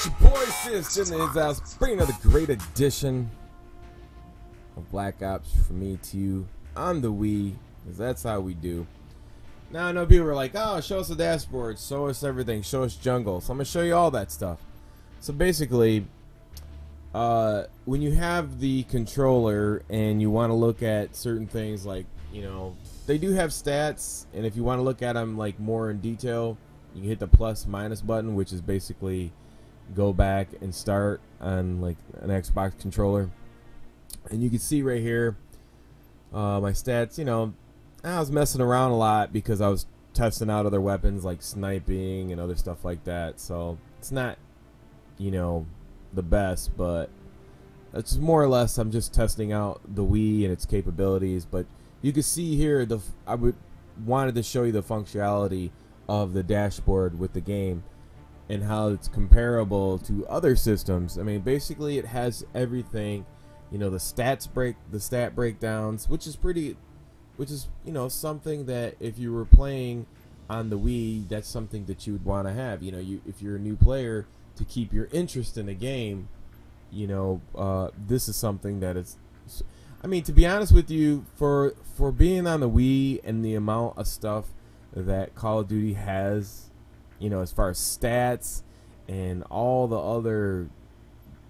It's your boy Sis in his house, bringing another great edition of Black Ops from me to you on the Wii, because that's how we do. Now I know people are like, oh, show us the dashboard, show us everything, show us jungle. So I'm going to show you all that stuff. So basically, when you have the controller and you want to look at certain things like, you know, they do have stats, and if you want to look at them like more in detail, you can hit the plus minus button, which is basically go back and start on like an Xbox controller. And you can see right here my stats. You know, I was messing around a lot because I was testing out other weapons like sniping and other stuff like that. So it's not, you know, the best, but it's more or less I'm just testing out the Wii and its capabilities. But you can see here wanted to show you the functionality of the dashboard with the game and how it's comparable to other systems. I mean, basically it has everything, you know, the stat breakdowns, which is you know, something that if you were playing on the Wii, that's something that you would want to have. You know, if you're a new player, to keep your interest in the game, you know, this is something that is, I mean, to be honest with you, for being on the Wii and the amount of stuff that Call of Duty has, you know, as far as stats and all the other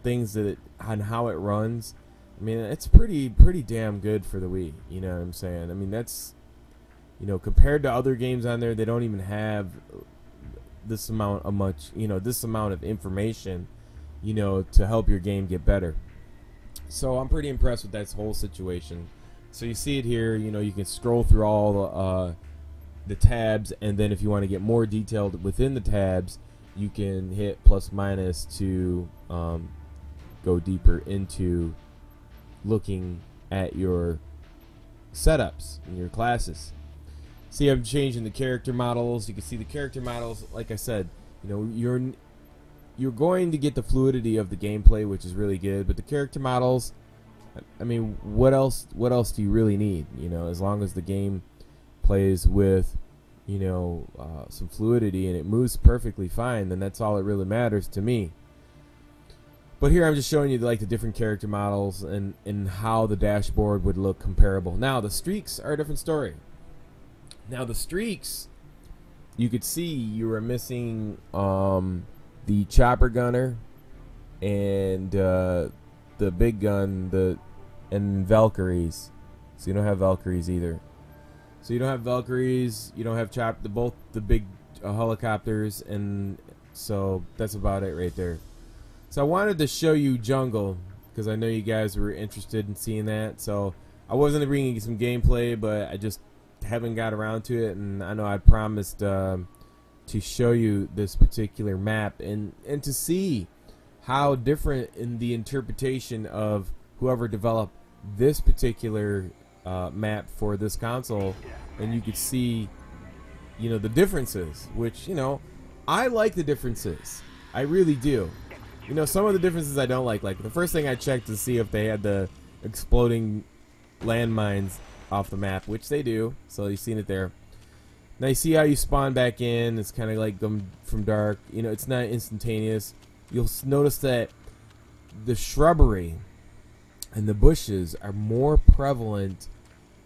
things that on how it runs, I mean, it's pretty damn good for the Wii. You know what I'm saying? I mean, that's, you know, compared to other games on there, they don't even have this amount of information, you know, to help your game get better. So I'm pretty impressed with that whole situation. So you see it here. You know, you can scroll through all the tabs, and then if you want to get more detailed within the tabs, you can hit plus minus to go deeper into looking at your setups and your classes. See, I'm changing the character models. You can see the character models. Like I said, you know, you're going to get the fluidity of the gameplay, which is really good. But the character models, I mean, what else do you really need? You know, as long as the game plays with, you know, some fluidity and it moves perfectly fine, then that's all that really matters to me. But here I'm just showing you like the different character models and how the dashboard would look comparable. Now the streaks are a different story. Now the streaks, you could see you were missing the chopper gunner and the big gun, and Valkyries. So you don't have Valkyries either. So you don't have Valkyries, you don't have both the big helicopters, and so that's about it right there. So I wanted to show you jungle because I know you guys were interested in seeing that. So I wasn't bringing some gameplay, but I just haven't got around to it, and I know I promised to show you this particular map and to see how different in the interpretation of whoever developed this particular map for this console, and you could see, you know, the differences, which, you know, I like the differences. I really do. You know, some of the differences I don't like the first thing I checked to see if they had the exploding landmines off the map, which they do, so you've seen it there. Now you see how you spawn back in. It's kind of like them from dark. You know, it's not instantaneous. You'll notice that the shrubbery and the bushes are more prevalent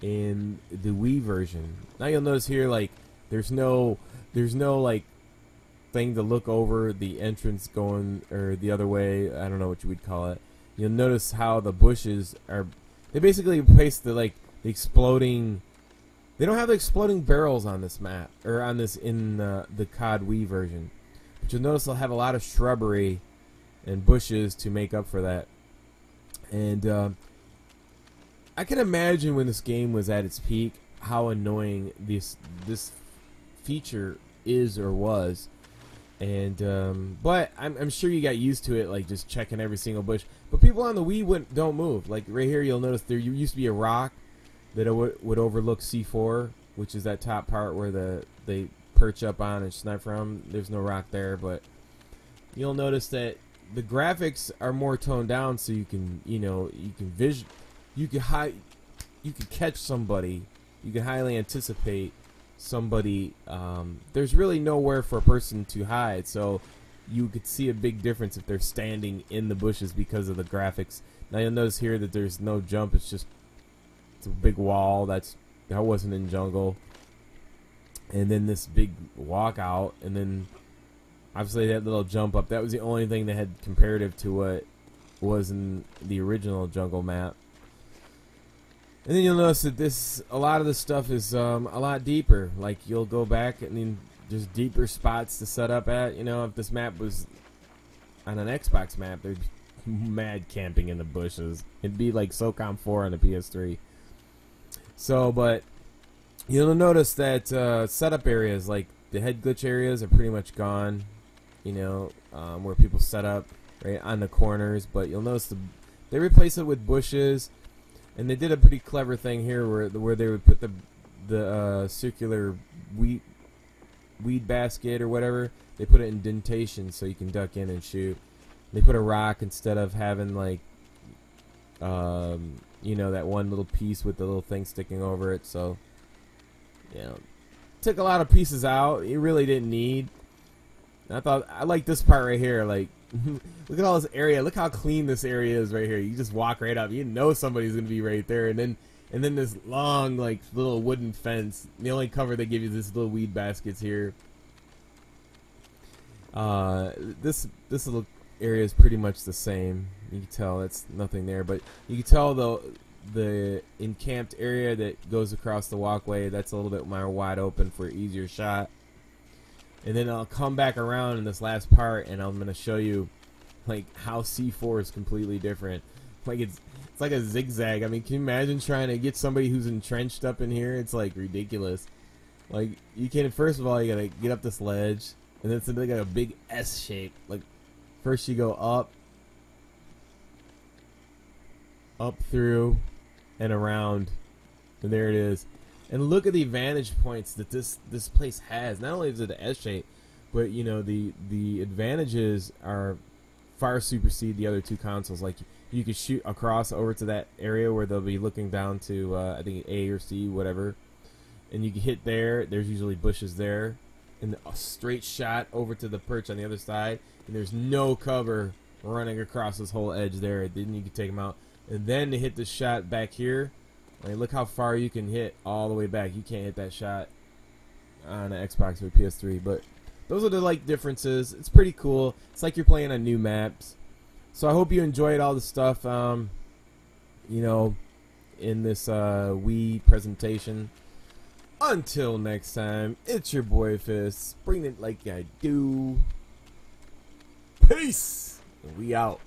in the Wii version. Now you'll notice here, like, there's no like thing to look over the entrance going or the other way. I don't know what you would call it. You'll notice how the bushes are, they basically replace the exploding. They don't have the exploding barrels on this map, or on this in the COD Wii version. But you'll notice they'll have a lot of shrubbery and bushes to make up for that. And I can imagine when this game was at its peak, how annoying this feature is or was. And but I'm sure you got used to it, like just checking every single bush. But people on the Wii don't move. Like right here, you'll notice there used to be a rock that would overlook C4, which is that top part where they perch up on and snipe from. There's no rock there, but you'll notice that the graphics are more toned down, so you can, you know, you can catch somebody, you can highly anticipate somebody. There's really nowhere for a person to hide, so you could see a big difference if they're standing in the bushes because of the graphics. Now you'll notice here that there's no jump. It's a big wall. That wasn't in Jungle. And then this big walkout, and then obviously that little jump up. That was the only thing that had comparative to what was in the original Jungle map. And then you'll notice that a lot of this stuff is a lot deeper. Like you'll go back and then there's deeper spots to set up at. You know, if this map was on an Xbox map, there'd be mad camping in the bushes. It'd be like SOCOM 4 on the PS3. So, but you'll notice that setup areas, like the head glitch areas, are pretty much gone. You know, where people set up right on the corners. But you'll notice they replace it with bushes. And they did a pretty clever thing here where they would put the circular weed basket or whatever. They put it in indentation so you can duck in and shoot. They put a rock instead of having like you know, that one little piece with the little thing sticking over it. So you know, took a lot of pieces out you really didn't need. And I like this part right here. Like look at all this area. Look how clean this area is right here. You just walk right up. You know somebody's gonna be right there. And then this long like little wooden fence. The only cover they give you is this little weed baskets here. This little area is pretty much the same. You can tell it's nothing there, but you can tell the encamped area that goes across the walkway, that's a little bit more wide open for an easier shot. And then I'll come back around in this last part and I'm going to show you like how C4 is completely different. Like it's like a zigzag. I mean, can you imagine trying to get somebody who's entrenched up in here? It's like ridiculous. Like you can, first of all, you got to get up this ledge, and then it's like a big S shape. Like first you go up through and around, and there it is. And look at the vantage points that this place has. Not only is it an S shape, but you know the advantages are far supersede the other two consoles. Like you could shoot across over to that area where they'll be looking down to I think A or C, whatever, and you can hit there. There's usually bushes there, and a straight shot over to the perch on the other side, and there's no cover running across this whole edge there. Then you can take them out, and then to hit the shot back here. I mean, look how far you can hit all the way back. You can't hit that shot on an Xbox or PS3, but those are the like differences. It's pretty cool. It's like you're playing on new maps. So I hope you enjoyed all the stuff, you know, in this Wii presentation. Until next time, it's your boy Fist. Bring it like I do. Peace. We out.